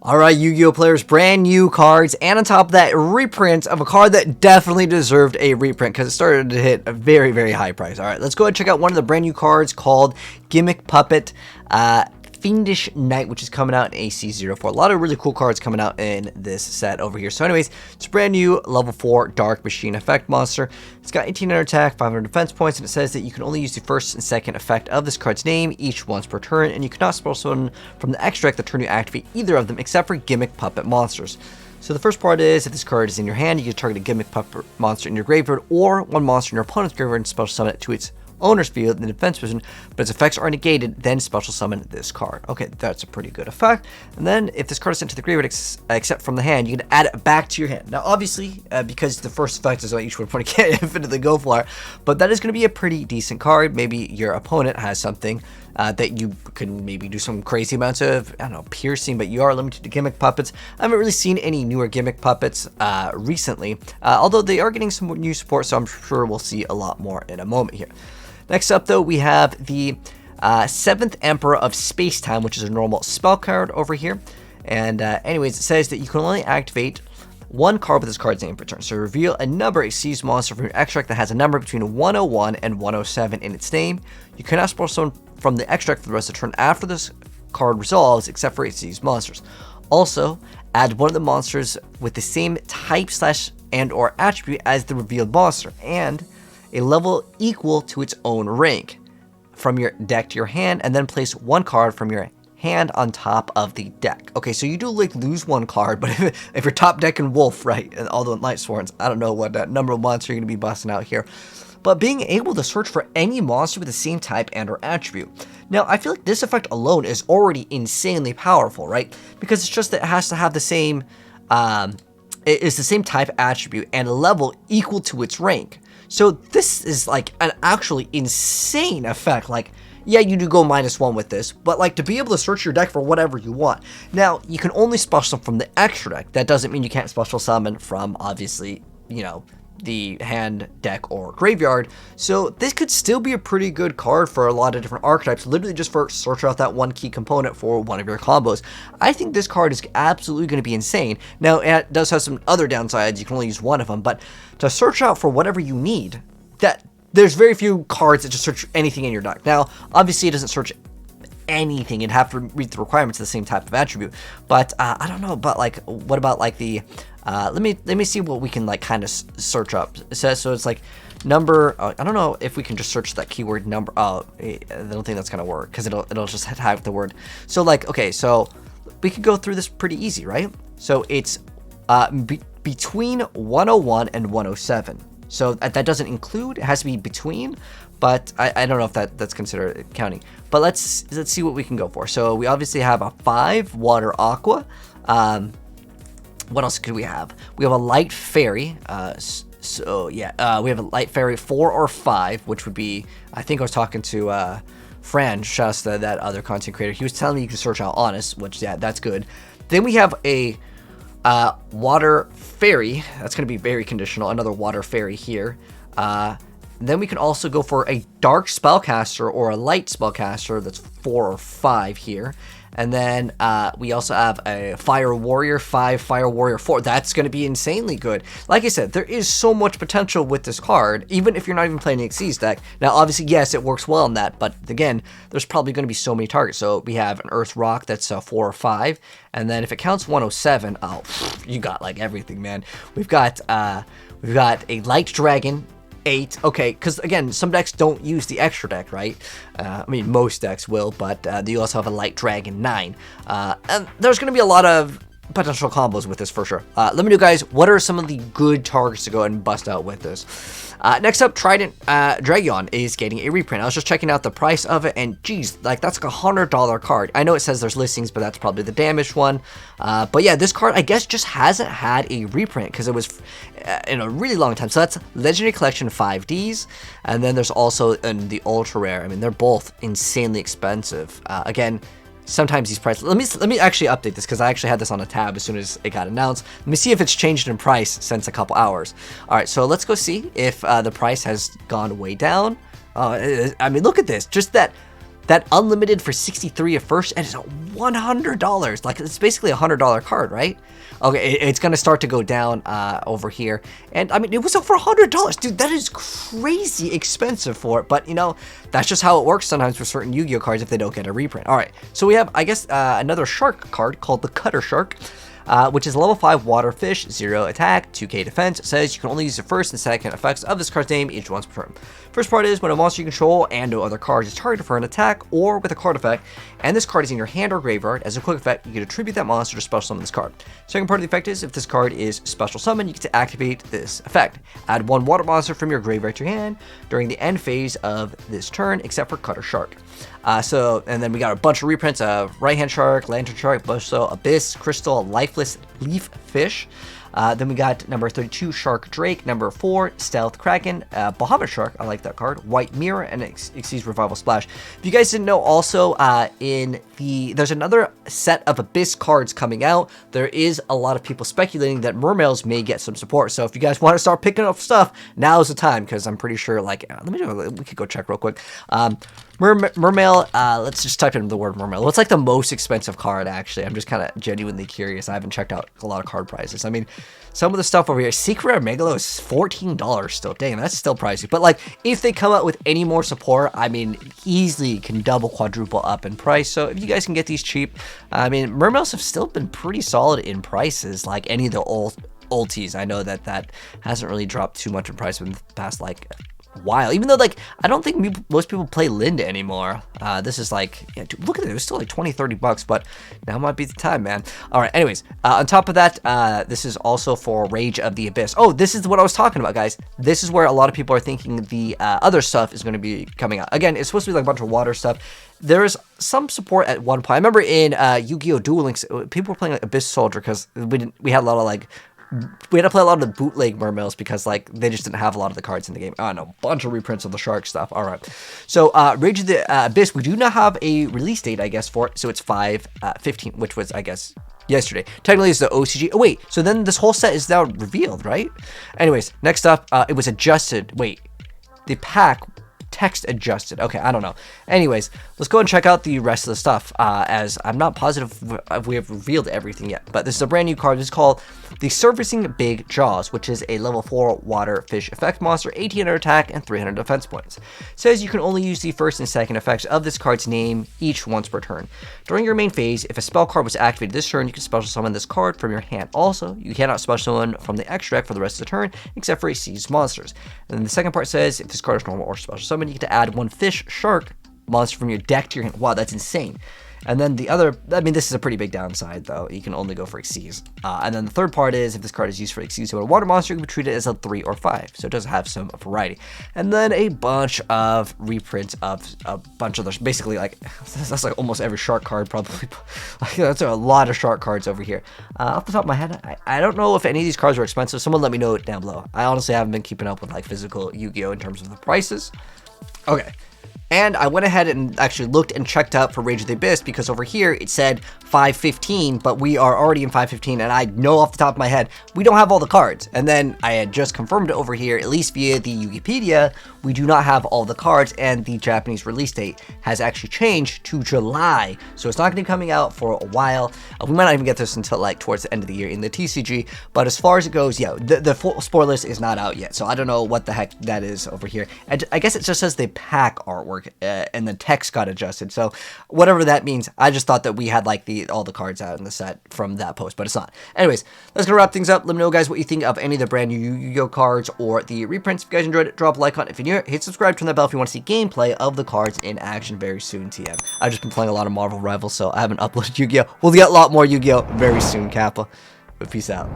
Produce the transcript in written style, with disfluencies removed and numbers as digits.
Alright, Yu-Gi-Oh players, brand new cards, and on top of that, reprint of a card that definitely deserved a reprint because it started to hit a very, very high price. Alright, let's go ahead and check out one of the brand new cards called Gimmick Puppet Fiendish Knight, which is coming out in AC04. A lot of really cool cards coming out in this set over here. So anyways, it's a brand new level 4 Dark Machine effect monster. It's got 1800 attack, 500 defense points, and it says that you can only use the first and second effect of this card's name each once per turn, and you cannot spell summon from the extract the turn you activate either of them except for Gimmick Puppet monsters. So the first part is, if this card is in your hand, you can target a Gimmick Puppet monster in your graveyard or one monster in your opponent's graveyard and special summon it to its owner's field in the defense position, but its effects are negated, then special summon this card. Okay, that's a pretty good effect. And then if this card is sent to the graveyard except from the hand, you can add it back to your hand. Now obviously, because the first effect is on each one, you can't infinitely go for it, but that is going to be a pretty decent card. Maybe your opponent has something that you can maybe do some crazy amounts of, I don't know, piercing, but you are limited to Gimmick Puppets. I haven't really seen any newer Gimmick Puppets recently, although they are getting some new support, so I'm sure we'll see a lot more in a moment here. Next up, though, we have the 7th Emperor of Space-Time, which is a normal spell card over here. And anyways, it says that you can only activate one card with this card's name per turn. So reveal a number exceeds monster from your extract that has a number between 101 and 107 in its name. You cannot spell someone from the extract for the rest of the turn after this card resolves, except for exceeds monsters. Also, add one of the monsters with the same type / and or attribute as the revealed monster, and a level equal to its own rank from your deck to your hand, and then place one card from your hand on top of the deck. Okay, so you do like lose one card, but if you're top decking Wolf, right, and all the Light Swords, I don't know what that number of monster you're going to be busting out here, but being able to search for any monster with the same type and or attribute. Now, I feel like this effect alone is already insanely powerful, right? Because it's just that it has to have the same, it's the same type attribute and a level equal to its rank. So this is like an actually insane effect. Like, yeah, you do go -1 with this, but like to be able to search your deck for whatever you want. Now, you can only special summon from the extra deck. That doesn't mean you can't special summon from, obviously, you know, the hand, deck, or graveyard. So this could still be a pretty good card for a lot of different archetypes, literally just for search out that one key component for one of your combos. I think this card is absolutely going to be insane. Now, it does have some other downsides. You can only use one of them, but to search out for whatever you need, that there's very few cards that just search anything in your deck. Now, obviously, it doesn't search anything. You'd have to meet the requirements of the same type of attribute, but I don't know. But like, what about like the let me see what we can like kind of search up. It says, so it's like number, I don't know if we can just search that keyword number. I don't think that's gonna work because it'll just have the word. So like, okay, so we could go through this pretty easy, right? So it's between 101 and 107. So that doesn't include, it has to be between, but I don't know if that's considered counting. But let's see what we can go for. So we obviously have a 5 water aqua. What else could we have? We have a light fairy. So yeah, we have a light fairy 4 or 5, which would be, I think I was talking to Fran Shasta, that other content creator. He was telling me you can search out Honest, which, yeah, that's good. Then we have a water fairy. That's going to be very conditional. Another water fairy here. Then we can also go for a dark spellcaster or a light spellcaster. That's 4 or 5 here. And then we also have a Fire Warrior 5, Fire Warrior 4. That's going to be insanely good. Like I said, there is so much potential with this card, even if you're not even playing the Xyz deck. Now, obviously, yes, it works well on that, but again, there's probably going to be so many targets. So we have an Earth Rock that's 4 or 5, and then if it counts 107, oh, you got like everything, man. We've got a Light Dragon 8. Okay, because again, some decks don't use the extra deck, right? I mean, most decks will, but you also have a Light Dragon 9. And there's going to be a lot of potential combos with this for sure. Let me know, guys, what are some of the good targets to go ahead and bust out with this? Next up, Trident Dragion is getting a reprint. I was just checking out the price of it, and geez, like that's like $100 card. I know it says there's listings, but that's probably the damaged one. But yeah, this card, I guess, just hasn't had a reprint because it was in a really long time. So that's Legendary Collection 5Ds, and then there's also in the Ultra Rare. I mean, they're both insanely expensive. Again, sometimes these prices, let me actually update this because I actually had this on a tab as soon as it got announced. Let me see if it's changed in price since a couple hours. All right, so let's go see if the price has gone way down. I mean, look at this, just that that unlimited for 63 at first, and it's $100. Like, it's basically a $100 card, right? Okay, it's gonna start to go down over here, and I mean, it was over $100, dude. That is crazy expensive for it, but you know, that's just how it works sometimes for certain Yu-Gi-Oh cards if they don't get a reprint. All right, so we have, I guess, another shark card called the Cutter Shark. Which is level 5 water fish, 0 attack, 2k defense. It says you can only use the first and second effects of this card's name each once per turn. First part is when a monster you control and no other cards is targeted for an attack or with a card effect, and this card is in your hand or graveyard, as a quick effect, you can attribute that monster to special summon this card. Second part of the effect is if this card is special summon, you get to activate this effect. Add 1 water monster from your graveyard to your hand during the end phase of this turn, except for Cutter Shark. And then we got a bunch of reprints of Right Hand Shark, Lantern Shark, Bushsaw, Abyss, Crystal, Lifeless Leaf Fish. Then we got number 32, Shark Drake, number 4, Stealth Kraken, Bahamut Shark, I like that card, White Mirror, and Xyz Revival Splash. If you guys didn't know, also, there's another set of Abyss cards coming out. There is a lot of people speculating that Mermails may get some support, so if you guys want to start picking up stuff, now's the time, because I'm pretty sure, like, we could go check real quick. Mermail, let's just type in the word Mermail. What's like the most expensive card, actually? I'm just kind of genuinely curious. I haven't checked out a lot of card prices. I mean, some of the stuff over here, Secret Rare Megalo is $14 still. Dang, that's still pricey. But like, if they come out with any more support, I mean, easily can double, quadruple up in price. So if you guys can get these cheap, I mean, Mermails have still been pretty solid in prices, like any of the old teas. I know that hasn't really dropped too much in price in the past, like, while, even though, like, I don't think most people play Linda anymore. This is like, yeah, dude, look at it, it was still like 20-30 bucks, but now might be the time, man. All right, anyways, on top of that, this is also for Rage of the Abyss. Oh, this is what I was talking about, guys. This is where a lot of people are thinking the other stuff is going to be coming out. Again, it's supposed to be like a bunch of water stuff. There's some support at one point. I remember in Yu-Gi-Oh! Dueling, people were playing like Abyss Soldier because we had a lot of like, we had to play a lot of the bootleg Mermails because, like, they just didn't have a lot of the cards in the game. Oh, no, bunch of reprints of the Shark stuff. All right. So, Rage of the Abyss, we do not have a release date, I guess, for it. So, it's 5/15, which was, I guess, yesterday. Technically, it's the OCG. Oh, wait. So, then this whole set is now revealed, right? Anyways, next up, it was adjusted. Wait. The pack text adjusted. Okay, I don't know. Anyways, let's go and check out the rest of the stuff, as I'm not positive if we have revealed everything yet. But this is a brand new card. It's called the Servicing Big Jaws, which is a level 4 water fish effect monster, 1800 attack and 300 defense points. It says you can only use the first and second effects of this card's name each once per turn. During your main phase, if a spell card was activated this turn, you can special summon this card from your hand. Also, you cannot special summon from the extra deck for the rest of the turn, except for seized monsters. And then the second part says, if this card is normal or special summon, you get to add 1 fish shark monster from your deck to your hand. Wow, that's insane. And then the other, I mean, this is a pretty big downside, though. You can only go for Xyz. And then the third part is, if this card is used for Xyz to a water monster, you can treat it as a 3 or 5. So it does have some variety. And then a bunch of reprints of a bunch of those. Basically, like, that's like almost every shark card, probably. Like, that's a lot of shark cards over here. Off the top of my head, I don't know if any of these cards are expensive. Someone let me know down below. I honestly haven't been keeping up with, like, physical Yu-Gi-Oh! In terms of the prices. Okay. And I went ahead and actually looked and checked out for Rage of the Abyss, because over here it said 5/15, but we are already in 5/15, and I know off the top of my head, we don't have all the cards. And then I had just confirmed it over here, at least via the Wikipedia, we do not have all the cards, and the Japanese release date has actually changed to July. So it's not going to be coming out for a while. We might not even get this until like towards the end of the year in the TCG, but as far as it goes, yeah, the full spoiler list is not out yet, so I don't know what the heck that is over here. I guess it just says the pack artwork, and the text got adjusted, so whatever that means. I just thought that we had like all the cards out in the set from that post, but it's not. Anyways, that's gonna wrap things up. Let me know, guys, what you think of any of the brand new Yu-Gi-Oh cards or the reprints. If you guys enjoyed it, drop a like on it. If you're new, hit subscribe, turn that bell if you want to see gameplay of the cards in action very soon. TM. I've just been playing a lot of Marvel Rivals, so I haven't uploaded Yu-Gi-Oh. We'll get a lot more Yu-Gi-Oh very soon, Kappa. But peace out.